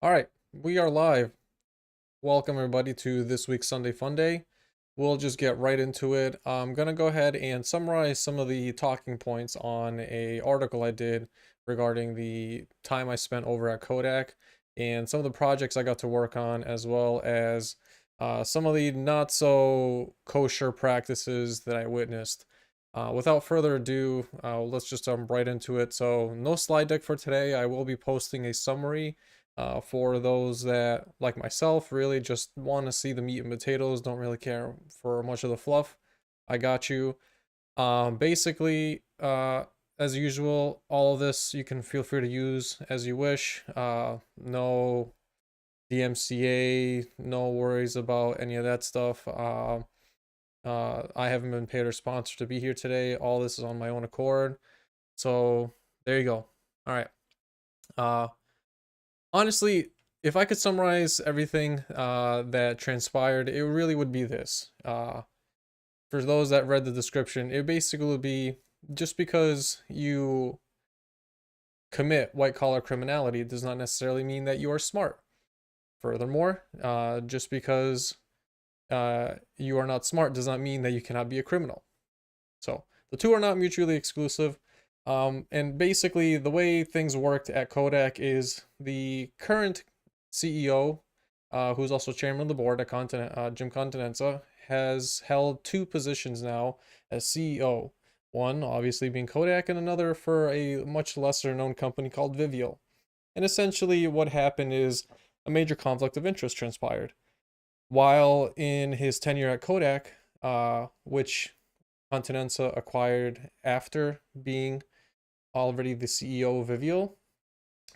All right, we are live. Welcome everybody to this week's Sunday Fun Day. We'll just get right into it. I'm gonna go ahead and summarize some of the talking points on a article I did regarding the time I spent over at Kodak and some of the projects I got to work on, as well as some of the not so kosher practices that I witnessed. Without further ado, let's just jump right into it. So, no slide deck for today. I will be posting a summary for those that, like myself, really just want to see the meat and potatoes, don't really care for much of the fluff. I got you. Basically, as usual, all of this you can feel free to use as you wish. No DMCA, no worries about any of that stuff. I haven't been paid or sponsored to be here today. All this is on my own accord. So there you go. All right. Uh, Honestly, if I could summarize everything that transpired, it really would be this. For those that read the description, it basically would be just because you commit white collar criminality does not necessarily mean that you are smart. Furthermore, just because you are not smart does not mean that you cannot be a criminal. So the two are not mutually exclusive. And basically, the way things worked at Kodak is the current CEO, who's also chairman of the board at Jim Continenza, has held two positions now as CEO. One, obviously, being Kodak, and another for a much lesser known company called Vivial. And essentially, what happened is a major conflict of interest transpired. While in his tenure at Kodak, which Continenza acquired after being already the CEO of Vivial,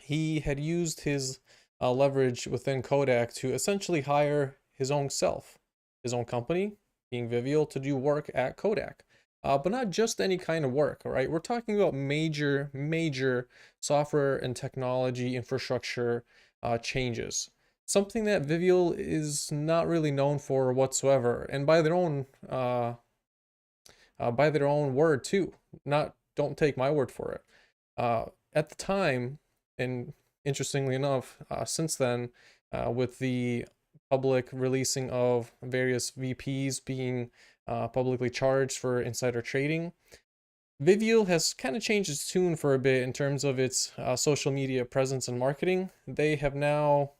he had used his leverage within Kodak to essentially hire his own self, his own company, being Vivial, to do work at Kodak. But not just any kind of work, all right? We're talking about major software and technology infrastructure changes. Something that Vivial is not really known for whatsoever, and by their own word too. Not Don't take my word for it. At the time, and interestingly enough, since then, with the public releasing of various VPs being publicly charged for insider trading, Vivial has kind of changed its tune for a bit in terms of its social media presence and marketing. They have now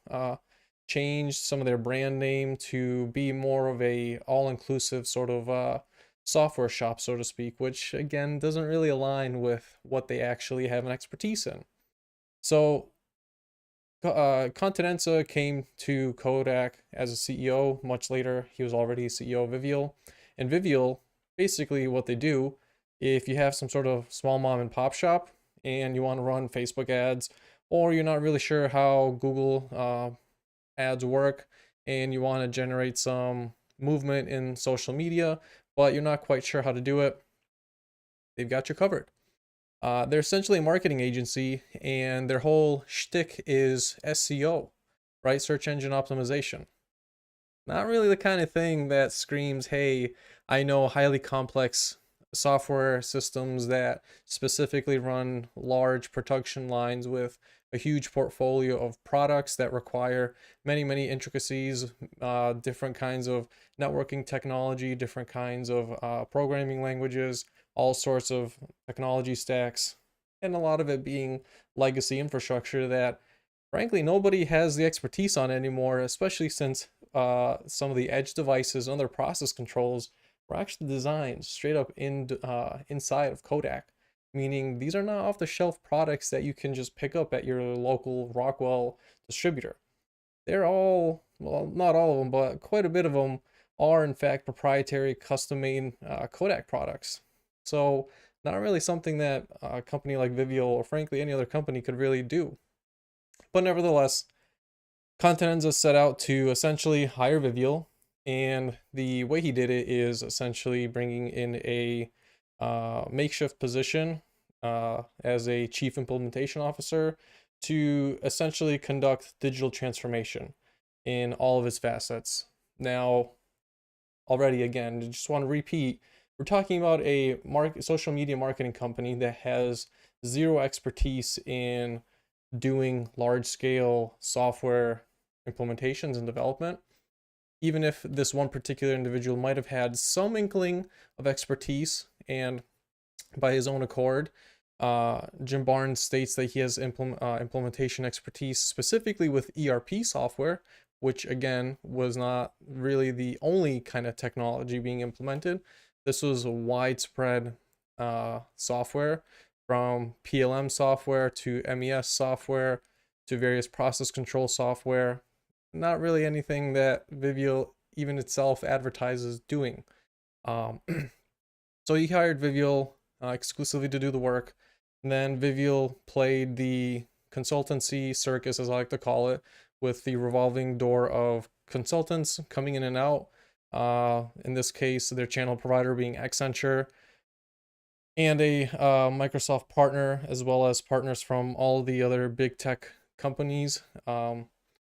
changed some of their brand name to be more of a all-inclusive sort of software shop, so to speak, which again doesn't really align with what they actually have an expertise in. So Continenza came to Kodak as a CEO. Much later, he was already CEO of Vivial. And Vivial, basically what they do, if you have some sort of small mom and pop shop and you want to run Facebook ads, or you're not really sure how Google ads work and you want to generate some movement in social media, but you're not quite sure how to do it, they've got you covered. They're essentially a marketing agency, and their whole shtick is SEO, right? Search engine optimization. Not really the kind of thing that screams, hey, I know highly complex software systems that specifically run large production lines with a huge portfolio of products that require many intricacies, different kinds of networking technology, different kinds of programming languages, all sorts of technology stacks, and a lot of it being legacy infrastructure that frankly nobody has the expertise on anymore, especially since some of the edge devices and other process controls were actually designed straight up inside of Kodak, meaning these are not off the shelf products that you can just pick up at your local Rockwell distributor. They're all, well, not all of them, but quite a bit of them are in fact proprietary custom made Kodak products. So not really something that a company like Vivial or frankly any other company could really do. But nevertheless, Continenza set out to essentially hire Vivial, and the way he did it is essentially bringing in a makeshift position as a chief implementation officer to essentially conduct digital transformation in all of its facets. Now, already again, I just want to repeat, we're talking about a social media marketing company that has zero expertise in doing large scale software implementations and development. Even if this one particular individual might have had some inkling of expertise, and by his own accord, Jim Barnes states that he has implementation expertise specifically with ERP software, which again was not really the only kind of technology being implemented. This was a widespread software, from PLM software to MES software to various process control software. Not really anything that Vivial even itself advertises doing. So he hired Vivial exclusively to do the work. And then Vivial played the consultancy circus, as I like to call it, with the revolving door of consultants coming in and out. In this case, their channel provider being Accenture, and a Microsoft partner, as well as partners from all the other big tech companies.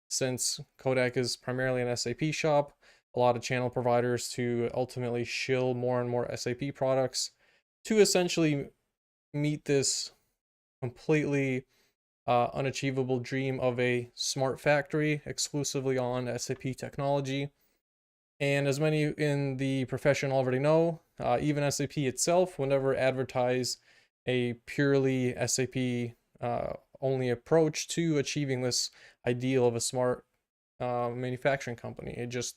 Since Kodak is primarily an SAP shop, a lot of channel providers to ultimately shill more and more SAP products to essentially meet this completely unachievable dream of a smart factory exclusively on SAP technology. And as many in the profession already know, even SAP itself will never advertise a purely SAP only approach to achieving this ideal of a smart manufacturing company. It just,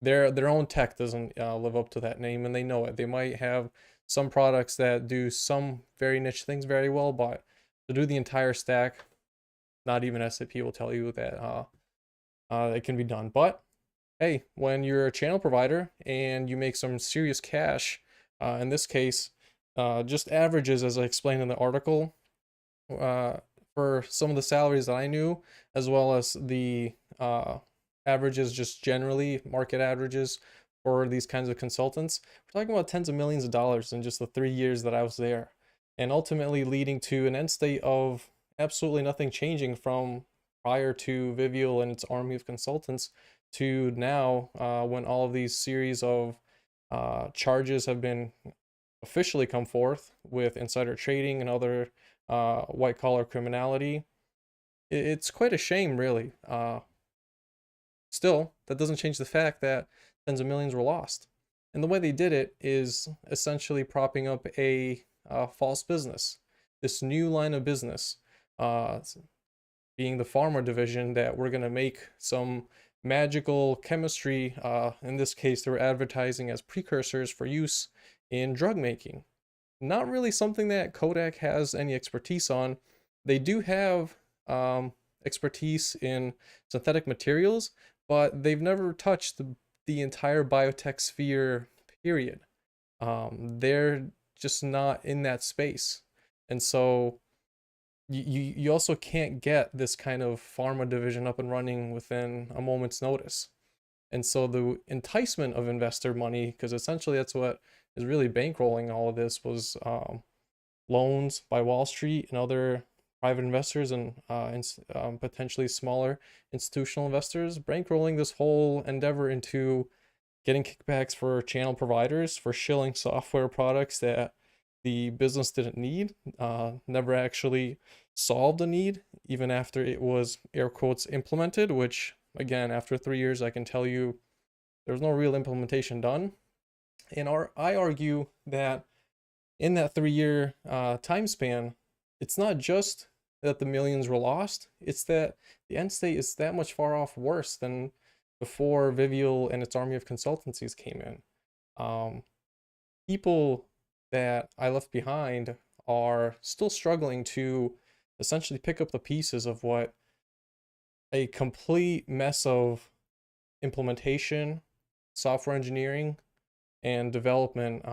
their own tech doesn't live up to that name, and they know it. They might have some products that do some very niche things very well, but to do the entire stack, not even SAP will tell you that it can be done. But hey, when you're a channel provider and you make some serious cash, in this case, just averages, as I explained in the article, for some of the salaries that I knew, as well as the averages, just generally market averages for these kinds of consultants, we're talking about tens of millions of dollars in just the 3 years that I was there, and ultimately leading to an end state of absolutely nothing changing from prior to Vivial and its army of consultants to now, when all of these series of charges have been officially come forth with insider trading and other white collar criminality. It's quite a shame, really. Still, that doesn't change the fact that tens of millions were lost. And the way they did it is essentially propping up a false business. This new line of business, being the pharma division, that we're going to make some magical chemistry. In this case, they were advertising as precursors for use in drug making. Not really something that Kodak has any expertise on. They do have expertise in synthetic materials, but they've never touched the entire biotech sphere, period. They're just not in that space. And so you also can't get this kind of pharma division up and running within a moment's notice. And so the enticement of investor money, because essentially that's what is really bankrolling all of this, was loans by Wall Street and other private investors and potentially smaller institutional investors, bankrolling this whole endeavor into getting kickbacks for channel providers for shilling software products that the business didn't need, never actually solved a need, even after it was, air quotes, implemented, which again, after 3 years, I can tell you there was no real implementation done. And I argue that in that 3 year time span, it's not just that the millions were lost, it's that the end state is that much far off worse than before Vivial and its army of consultancies came in. People that I left behind are still struggling to essentially pick up the pieces of what a complete mess of implementation, software engineering, and development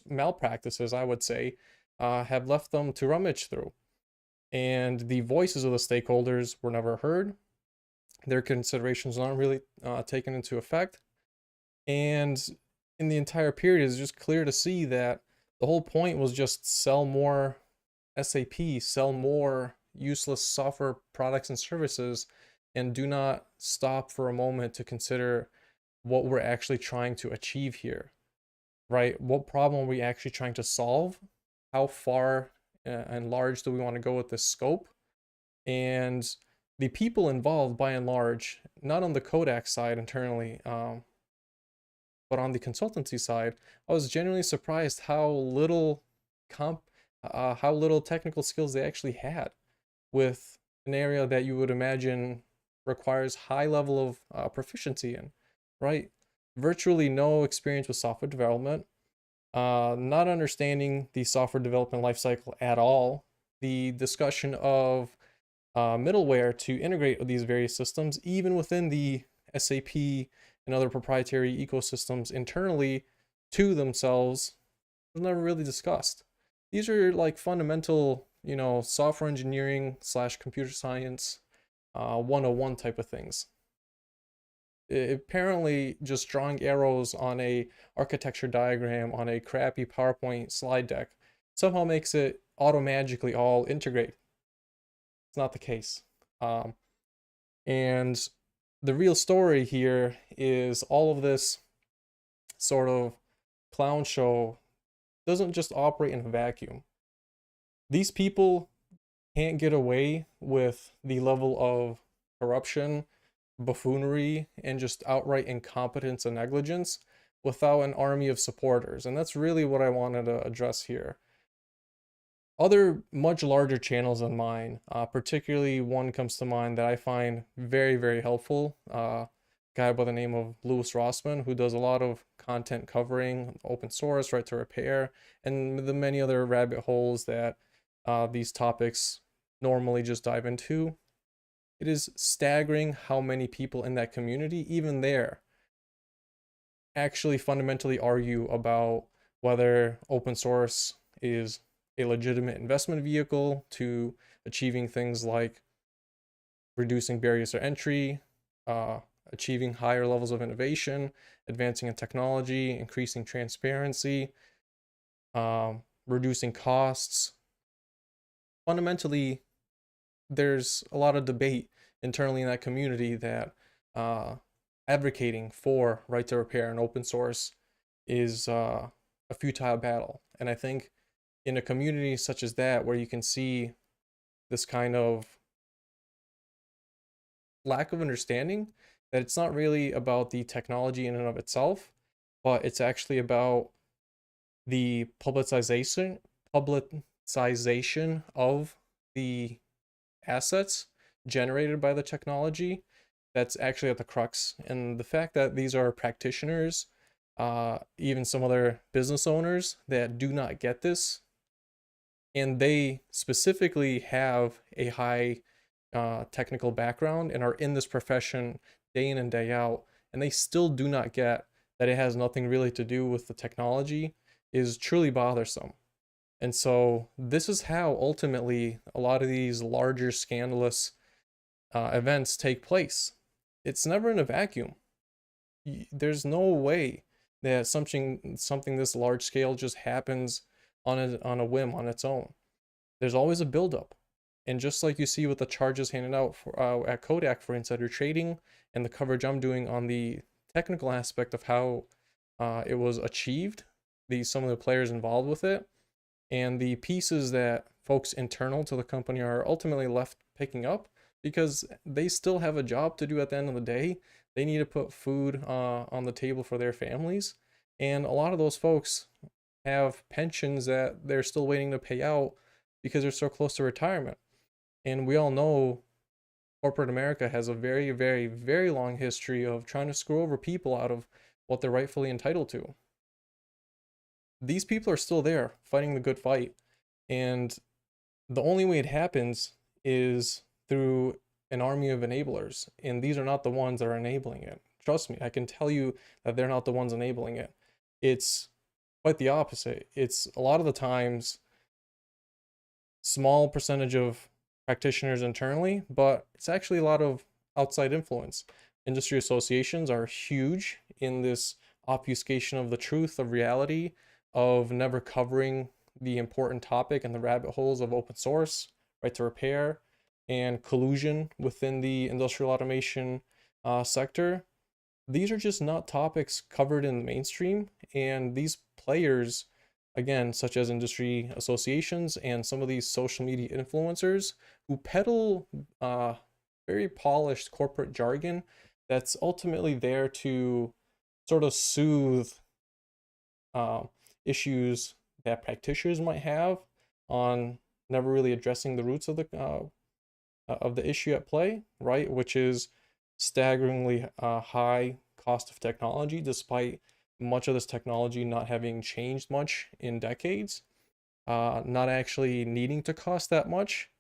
malpractices, I would say, have left them to rummage through. And the voices of the stakeholders were never heard. Their considerations aren't really taken into effect. And in the entire period, it's just clear to see that the whole point was just sell more SAP, sell more useless software products and services, and do not stop for a moment to consider what we're actually trying to achieve here, right? What problem are we actually trying to solve? How far and large do we want to go with this scope? And the people involved, by and large, not on the Kodak side internally, but on the consultancy side, I was genuinely surprised how little technical skills they actually had with an area that you would imagine requires high level of proficiency in, right? Virtually no experience with software development, not understanding the software development lifecycle at all, the discussion of middleware to integrate with these various systems, even within the SAP and other proprietary ecosystems internally to themselves, was never really discussed. These are like fundamental, software engineering slash computer science 101 type of things. Apparently, just drawing arrows on a architecture diagram on a crappy PowerPoint slide deck somehow makes it automagically all integrate. It's not the case. And the real story here is all of this sort of clown show doesn't just operate in a vacuum. These people can't get away with the level of corruption, buffoonery, and just outright incompetence and negligence without an army of supporters. And that's really what I wanted to address here. Other much larger channels than mine, particularly one comes to mind that I find very, very helpful. Guy by the name of Louis Rossman, who does a lot of content covering open source, right to repair, and the many other rabbit holes that these topics normally just dive into. It is staggering how many people in that community, even there, actually fundamentally argue about whether open source is a legitimate investment vehicle to achieving things like reducing barriers to entry, achieving higher levels of innovation, advancing in technology, increasing transparency, reducing costs. Fundamentally, there's a lot of debate internally in that community that advocating for right to repair and open source is a futile battle. And I think in a community such as that, where you can see this kind of lack of understanding that it's not really about the technology in and of itself, but it's actually about the publicization of the assets generated by the technology that's actually at the crux. And the fact that these are practitioners, even some other business owners that do not get this, and they specifically have a high technical background and are in this profession day in and day out, and they still do not get that it has nothing really to do with the technology, is truly bothersome. And so this is how ultimately a lot of these larger scandalous events take place. It's never in a vacuum. There's no way that something this large scale just happens on a whim on its own. There's always a buildup. And just like you see with the charges handed out at Kodak for insider trading and the coverage I'm doing on the technical aspect of how it was achieved, some of the players involved with it, and the pieces that folks internal to the company are ultimately left picking up because they still have a job to do at the end of the day. They need to put food on the table for their families. And a lot of those folks have pensions that they're still waiting to pay out because they're so close to retirement. And we all know corporate America has a very, very, very long history of trying to screw over people out of what they're rightfully entitled to. These people are still there fighting the good fight. And the only way it happens is through an army of enablers. And these are not the ones that are enabling it. Trust me, I can tell you that they're not the ones enabling it. It's quite the opposite. It's a lot of the times small percentage of practitioners internally, but it's actually a lot of outside influence. Industry associations are huge in this obfuscation of the truth of reality, of never covering the important topic and the rabbit holes of open source, right to repair, and collusion within the industrial automation sector. These are just not topics covered in the mainstream, and these players, again, such as industry associations and some of these social media influencers who peddle very polished corporate jargon that's ultimately there to sort of soothe uh, issues that practitioners might have on never really addressing the roots of the issue at play, right? Which is staggeringly high cost of technology, despite much of this technology not having changed much in decades, not actually needing to cost that much,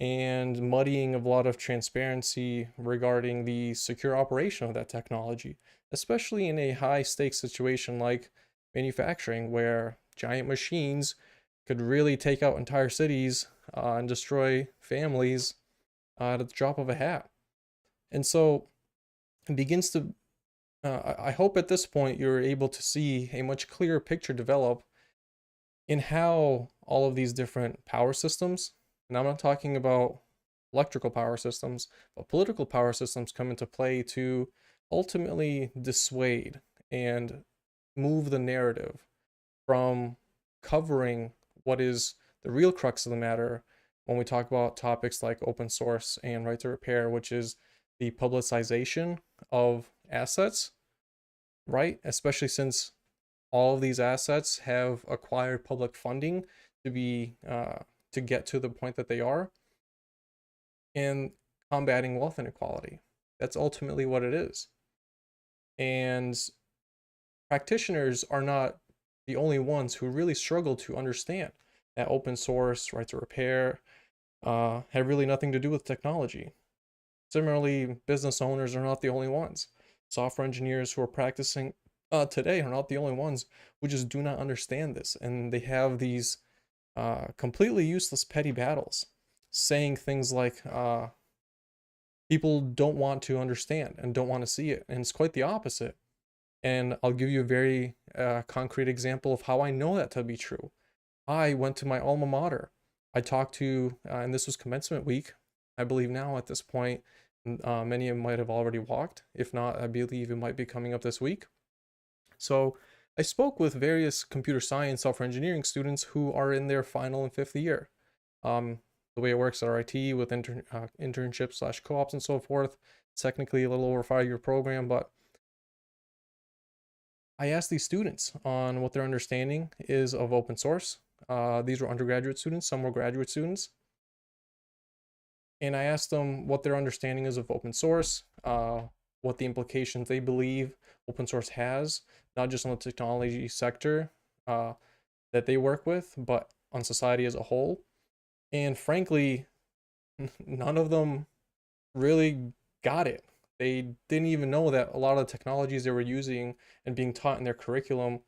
and muddying of a lot of transparency regarding the secure operation of that technology, especially in a high stakes situation like manufacturing, where giant machines could really take out entire cities and destroy families at the drop of a hat. And so it begins to, I hope at this point you're able to see a much clearer picture develop in how all of these different power systems, and I'm not talking about electrical power systems, but political power systems come into play to ultimately dissuade and move the narrative from covering what is the real crux of the matter when we talk about topics like open source and right to repair, which is the publicization of assets, right? Especially since all of these assets have acquired public funding to be to get to the point that they are, and combating wealth inequality. That's ultimately what it is. And practitioners are not the only ones who really struggle to understand that open source, right to repair, have really nothing to do with technology. Similarly, business owners are not the only ones. Software engineers who are practicing today are not the only ones who just do not understand this. And they have these completely useless petty battles, saying things like people don't want to understand and don't want to see it. And it's quite the opposite. And I'll give you a very concrete example of how I know that to be true. I went to my alma mater. I talked to, and this was commencement week, I believe now at this point, many of them might have already walked. If not, I believe it might be coming up this week. So I spoke with various computer science, software engineering students who are in their final and fifth year. The way it works at RIT with internships slash co-ops and so forth, it's technically a little over a 5-year program, but I asked these students on what their understanding is of open source. These were undergraduate students, some were graduate students. And I asked them what their understanding is of open source, what the implications they believe open source has, not just on the technology sector that they work with, but on society as a whole. And frankly, none of them really got it. They didn't even know that a lot of the technologies they were using and being taught in their curriculum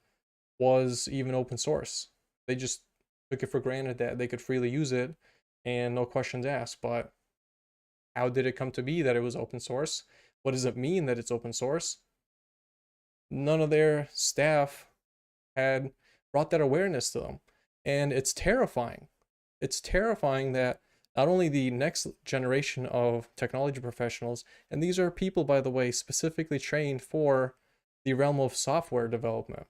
was even open source. They just took it for granted that they could freely use it and no questions asked. But how did it come to be that it was open source? What does it mean that it's open source? None of their staff had brought that awareness to them. And it's terrifying. It's terrifying that not only the next generation of technology professionals, and these are people, by the way, specifically trained for the realm of software development,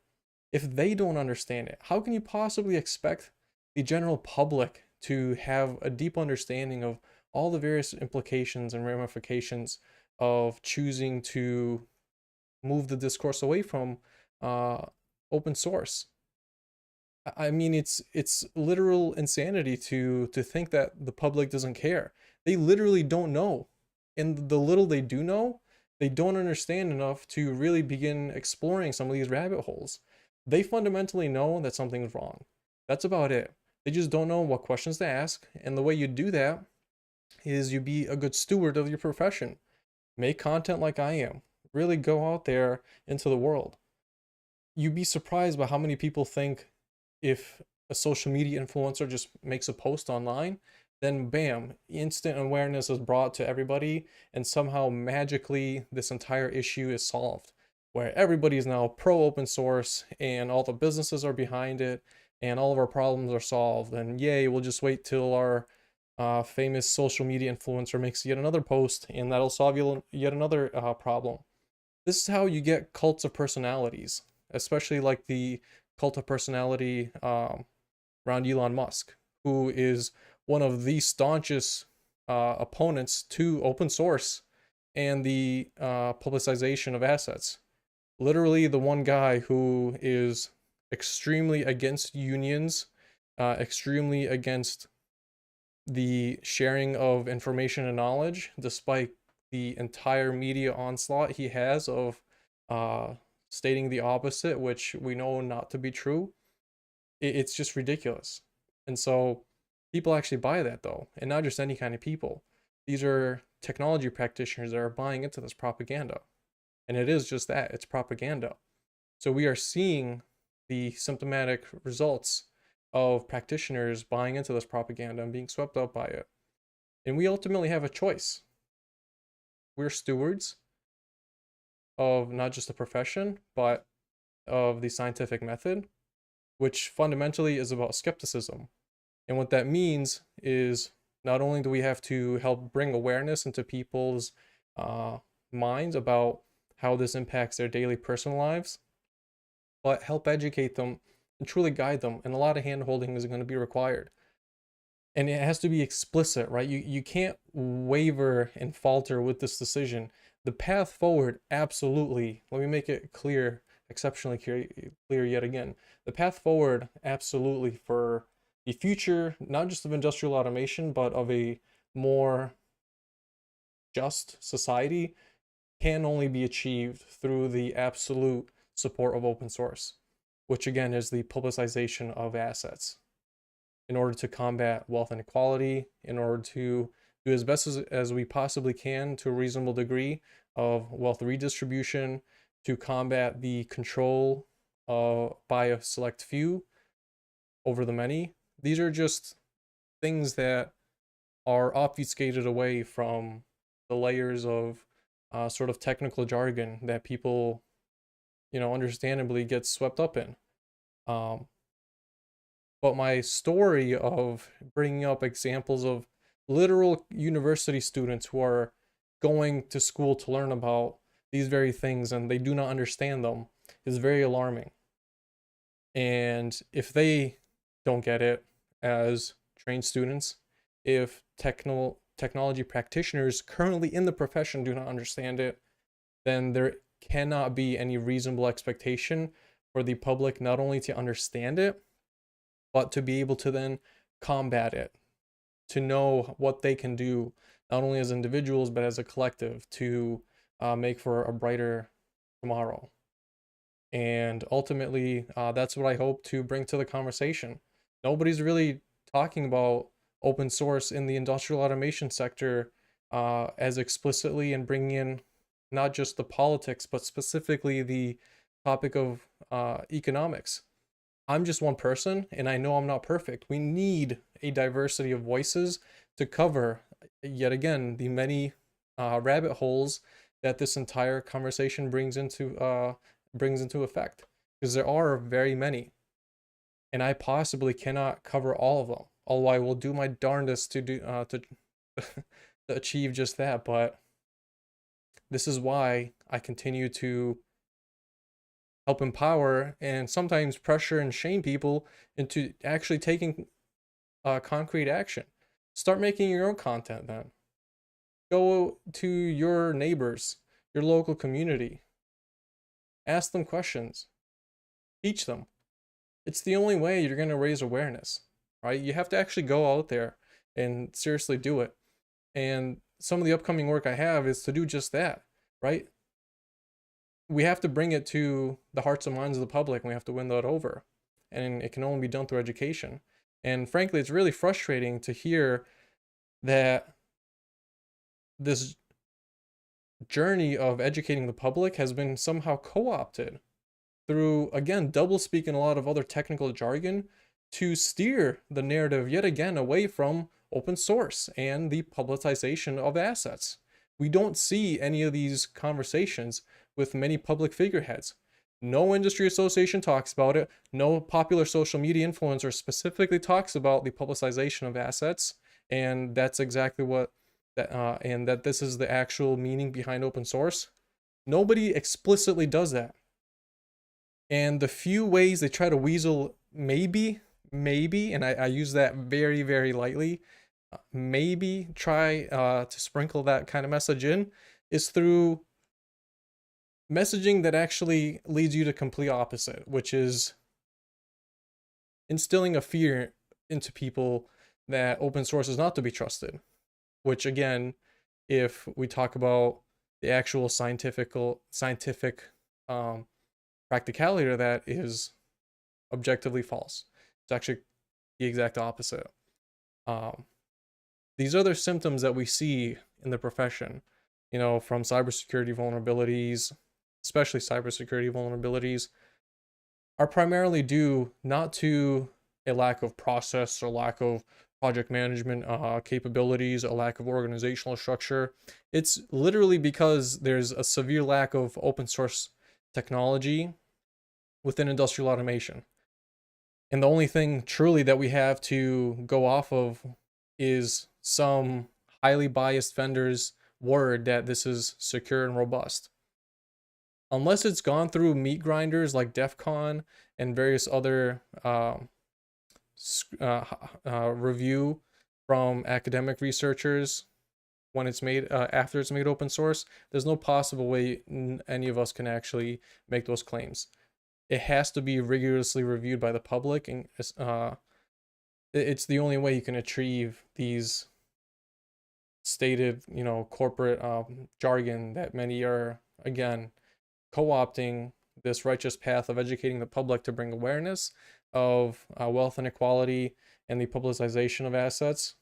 if they don't understand it, how can you possibly expect the general public to have a deep understanding of all the various implications and ramifications of choosing to move the discourse away from open source? I mean, it's literal insanity to think that the public doesn't care. They literally don't know, and the little they do know, they don't understand enough to really begin exploring some of these rabbit holes. They fundamentally know that something's wrong. That's about it. They just don't know what questions to ask, and the way you do that is you be a good steward of your profession. Make content like I am. Really go out there into the world. You'd be surprised by how many people think if a social media influencer just makes a post online, then bam, instant awareness is brought to everybody, and somehow magically this entire issue is solved, where everybody is now pro open source and all the businesses are behind it and all of our problems are solved, and yay, we'll just wait till our famous social media influencer makes yet another post and that'll solve yet another problem. This is how you get cults of personalities, especially like the cult of personality around Elon Musk, who is one of the staunchest opponents to open source and the publicization of assets. Literally the one guy who is extremely against unions, extremely against the sharing of information and knowledge, despite the entire media onslaught he has of stating the opposite, which we know not to be true. It's just ridiculous. And so people actually buy that, though, and not just any kind of people. These are technology practitioners that are buying into this propaganda. And it is just that, it's propaganda. So we are seeing the symptomatic results of practitioners buying into this propaganda and being swept up by it. And we ultimately have a choice. We're stewards of not just the profession, but of the scientific method, which fundamentally is about skepticism. And what that means is not only do we have to help bring awareness into people's minds about how this impacts their daily personal lives, but help educate them and truly guide them. And a lot of hand-holding is going to be required. And it has to be explicit, right? You can't waver and falter with this decision. The path forward, absolutely. Let me make it clear, exceptionally clear yet again. The path forward, absolutely, for the future, not just of industrial automation, but of a more just society, can only be achieved through the absolute support of open source, which again is the publicization of assets, in order to combat wealth inequality, in order to do as best as we possibly can to a reasonable degree of wealth redistribution, to combat the control by a select few over the many. These are just things that are obfuscated away from the layers of sort of technical jargon that people, understandably get swept up in. But my story of bringing up examples of literal university students who are going to school to learn about these very things and they do not understand them is very alarming. And if they don't get it as trained students, if technology practitioners currently in the profession do not understand it, then there cannot be any reasonable expectation for the public not only to understand it, but to be able to then combat it, to know what they can do, not only as individuals, but as a collective, to make for a brighter tomorrow. And ultimately, that's what I hope to bring to the conversation. Nobody's really talking about open source in the industrial automation sector as explicitly, and bringing in not just the politics, but specifically the topic of economics. I'm just one person, and I know I'm not perfect. We need a diversity of voices to cover, yet again, the many rabbit holes that this entire conversation brings into effect, because there are very many, and I possibly cannot cover all of them. Although I will do my darndest to do to achieve just that. But this is why I continue to help empower and sometimes pressure and shame people into actually taking concrete action. Start making your own content then. Go to your neighbors, your local community. Ask them questions. Teach them. It's the only way you're going to raise awareness, right? You have to actually go out there and seriously do it. And some of the upcoming work I have is to do just that, right? We have to bring it to the hearts and minds of the public, and we have to win that over. And it can only be done through education. And frankly, it's really frustrating to hear that this journey of educating the public has been somehow co-opted through, again, doublespeak and a lot of other technical jargon to steer the narrative yet again away from open source and the publicization of assets. We don't see any of these conversations with many public figureheads. No industry association talks about it. No popular social media influencer specifically talks about the publicization of assets, and that's exactly what and that this is the actual meaning behind open source. Nobody explicitly does that. And the few ways they try to weasel, maybe, and I use that very, very lightly, maybe try to sprinkle that kind of message in, is through messaging that actually leads you to complete opposite, which is instilling a fear into people that open source is not to be trusted. Which again, if we talk about the actual scientific practicality of that, is objectively false. It's actually the exact opposite. These other symptoms that we see in the profession, from cybersecurity vulnerabilities, especially cybersecurity vulnerabilities, are primarily due not to a lack of process or lack of project management capabilities, a lack of organizational structure. It's literally because there's a severe lack of open source technology within industrial automation. And the only thing truly that we have to go off of is some highly biased vendor's word that this is secure and robust. Unless it's gone through meat grinders like DEF CON and various other review from academic researchers when it's made after it's made open source, there's no possible way any of us can actually make those claims. It has to be rigorously reviewed by the public, and it's the only way you can achieve these stated, corporate jargon that many are, again, co-opting this righteous path of educating the public to bring awareness of wealth inequality and the publicization of assets,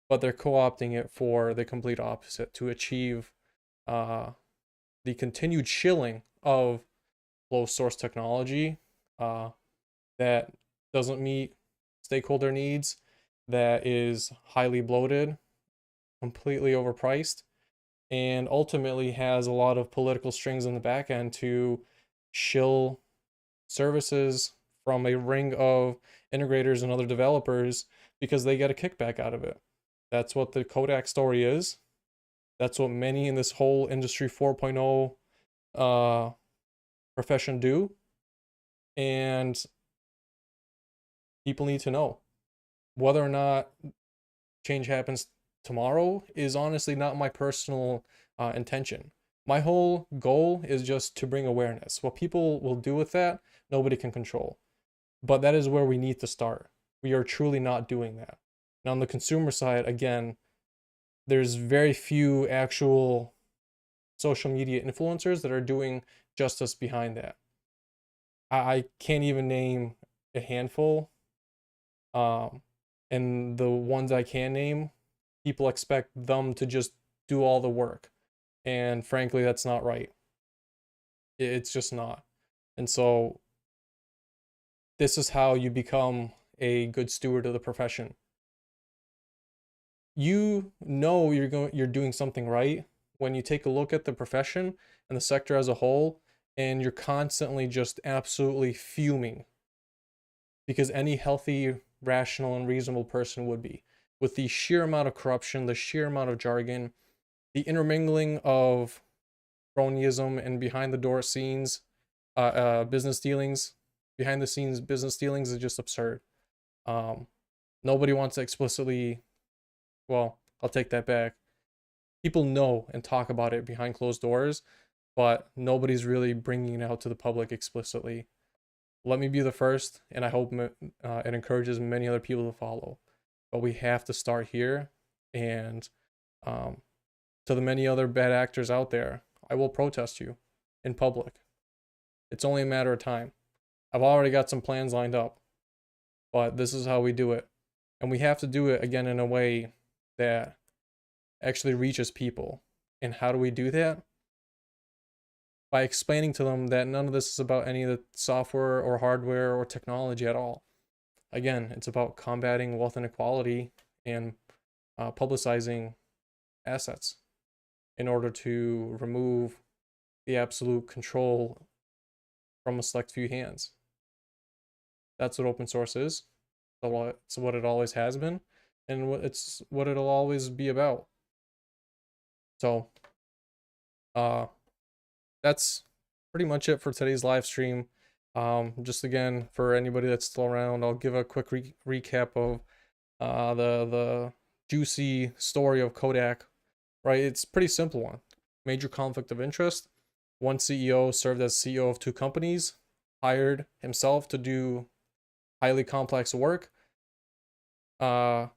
but they're co-opting it for the complete opposite, to achieve the continued shilling of closed source technology that doesn't meet stakeholder needs, that is highly bloated, completely overpriced, and ultimately has a lot of political strings in the back end to shill services from a ring of integrators and other developers because they get a kickback out of it. That's what the Kodak story is. That's what many in this whole industry 4.0 profession do. And people need to know. Whether or not change happens tomorrow is honestly not my personal intention. My whole goal is just to bring awareness. What people will do with that, nobody can control. But that is where we need to start. We are truly not doing that. Now, on the consumer side, again, there's very few actual social media influencers that are doing justice behind that. I can't even name a handful. And the ones I can name, people expect them to just do all the work. And frankly, that's not right. It's just not. And so this is how you become a good steward of the profession. You're doing something right when you take a look at the profession and the sector as a whole, and you're constantly just absolutely fuming, because any healthy, rational, and reasonable person would be, with the sheer amount of corruption, the sheer amount of jargon, the intermingling of cronyism and behind the door scenes business dealings. Behind the scenes business dealings is just absurd. Nobody wants to explicitly, well, I'll take that back. People know and talk about it behind closed doors, but nobody's really bringing it out to the public explicitly. Let me be the first, and I hope it encourages many other people to follow. But we have to start here, and to the many other bad actors out there, I will protest you in public. It's only a matter of time. I've already got some plans lined up, but this is how we do it. And we have to do it, again, in a way that actually reaches people. And how do we do that? By explaining to them that none of this is about any of the software or hardware or technology at all. Again, it's about combating wealth inequality and publicizing assets in order to remove the absolute control from a select few hands. That's what open source is. It's what it always has been, and it's what it'll always be about. So, that's pretty much it for today's live stream. Just again, for anybody that's still around, I'll give a quick recap of the juicy story of Kodak. Right, it's a pretty simple one. Major conflict of interest. One CEO served as CEO of two companies, hired himself to do highly complex work. The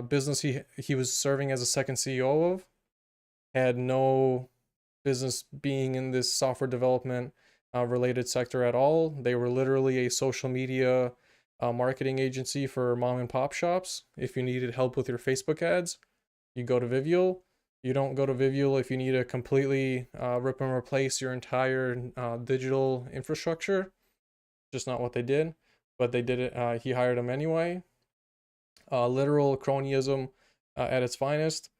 business he was serving as a second CEO of had no business being in this software development related sector at all. They were literally a social media marketing agency for mom and pop shops. If you needed help with your Facebook ads, you go to Vivial. You don't go to Vivial if you need to completely rip and replace your entire digital infrastructure. Just not what they did, but they did it. He hired him anyway. Literal cronyism at its finest.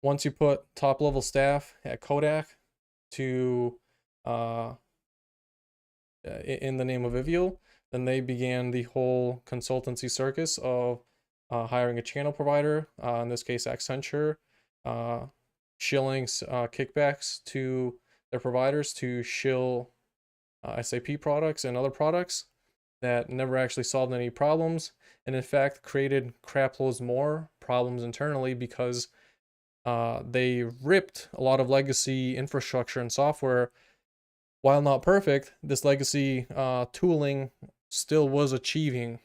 Once you put top level staff at Kodak to in the name of Vivial, then they began the whole consultancy circus of hiring a channel provider, in this case Accenture, shilling kickbacks to their providers to shill SAP products and other products that never actually solved any problems, and in fact created craploads more problems internally because they ripped a lot of legacy infrastructure and software. While not perfect, this legacy tooling still was achieving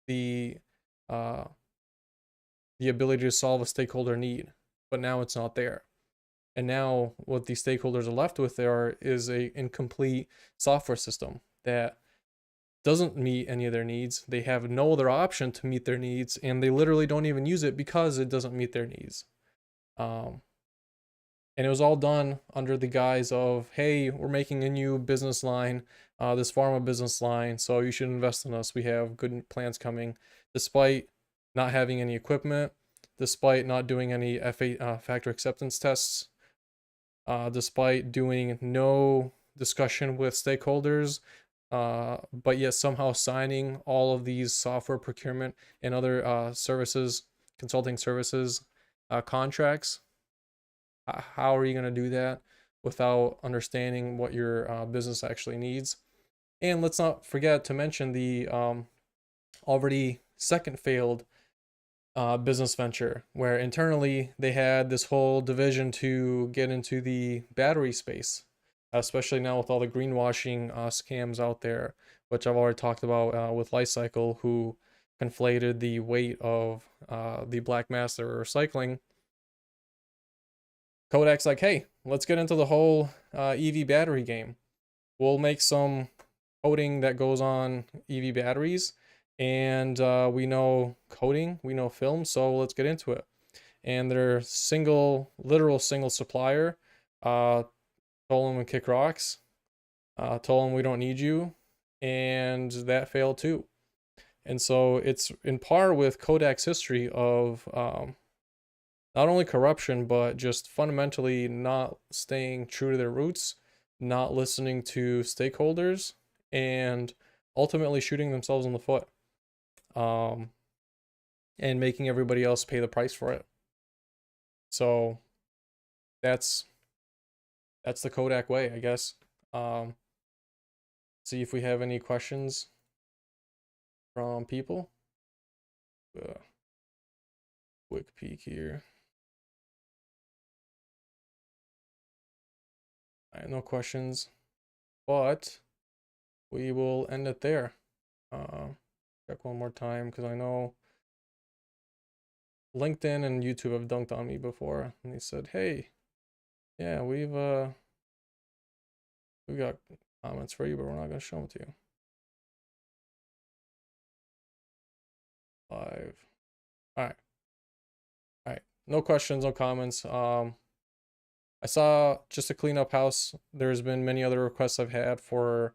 the uh, the ability to solve a stakeholder need, but now it's not there. And now what these stakeholders are left with there is a incomplete software system that doesn't meet any of their needs. They have no other option to meet their needs, and they literally don't even use it because it doesn't meet their needs. And it was all done under the guise of, hey, we're making a new business line, this pharma business line, so you should invest in us. We have good plans coming, despite not having any equipment, despite not doing any factory acceptance tests, despite doing no discussion with stakeholders, but yet somehow signing all of these software procurement and other services, consulting services, contracts. How are you going to do that without understanding what your business actually needs? And let's not forget to mention the already second failed business venture, where internally they had this whole division to get into the battery space, especially now with all the greenwashing scams out there, which I've already talked about with Lifecycle, who conflated the weight of the black mass they were recycling. Kodak's like, hey, let's get into the whole EV battery game. We'll make some coating that goes on EV batteries, and we know coating, we know film, so let's get into it. And their literal single supplier told them to kick rocks, told them we don't need you, and that failed too. And so it's in par with Kodak's history of not only corruption, but just fundamentally not staying true to their roots, not listening to stakeholders, and ultimately shooting themselves in the foot, and making everybody else pay the price for it. So that's the Kodak way, I guess. See if we have any questions from people. Quick peek here. I have no questions, but we will end it there. Check one more time because I know LinkedIn and YouTube have dunked on me before, and they said, "Hey, yeah, we've got comments for you, but we're not gonna show them to you." Live. All right. All right. No questions, no comments. I saw, just to clean up house, there's been many other requests I've had for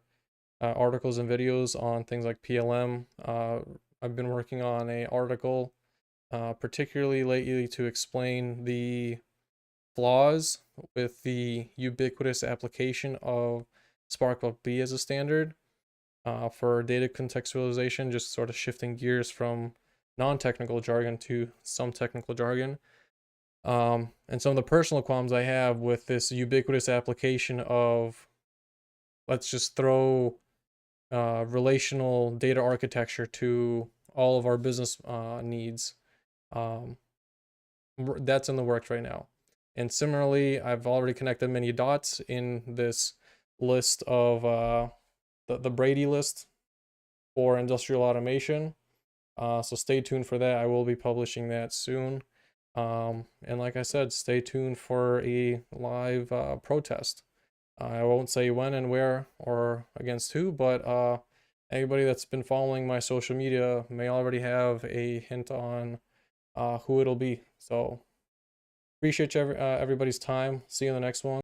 articles and videos on things like PLM. I've been working on an article, particularly lately, to explain the flaws with the ubiquitous application of SparkLB as a standard for data contextualization, just sort of shifting gears from non-technical jargon to some technical jargon. And some of the personal qualms I have with this ubiquitous application of let's just throw relational data architecture to all of our business needs. Um, that's in the works right now. And similarly, I've already connected many dots in this list of the Brady list for industrial automation. So stay tuned for that. I will be publishing that soon. And like I said, stay tuned for a live protest. I won't say when and where or against who, but anybody that's been following my social media may already have a hint on who it'll be. So appreciate everybody's time. See you in the next one.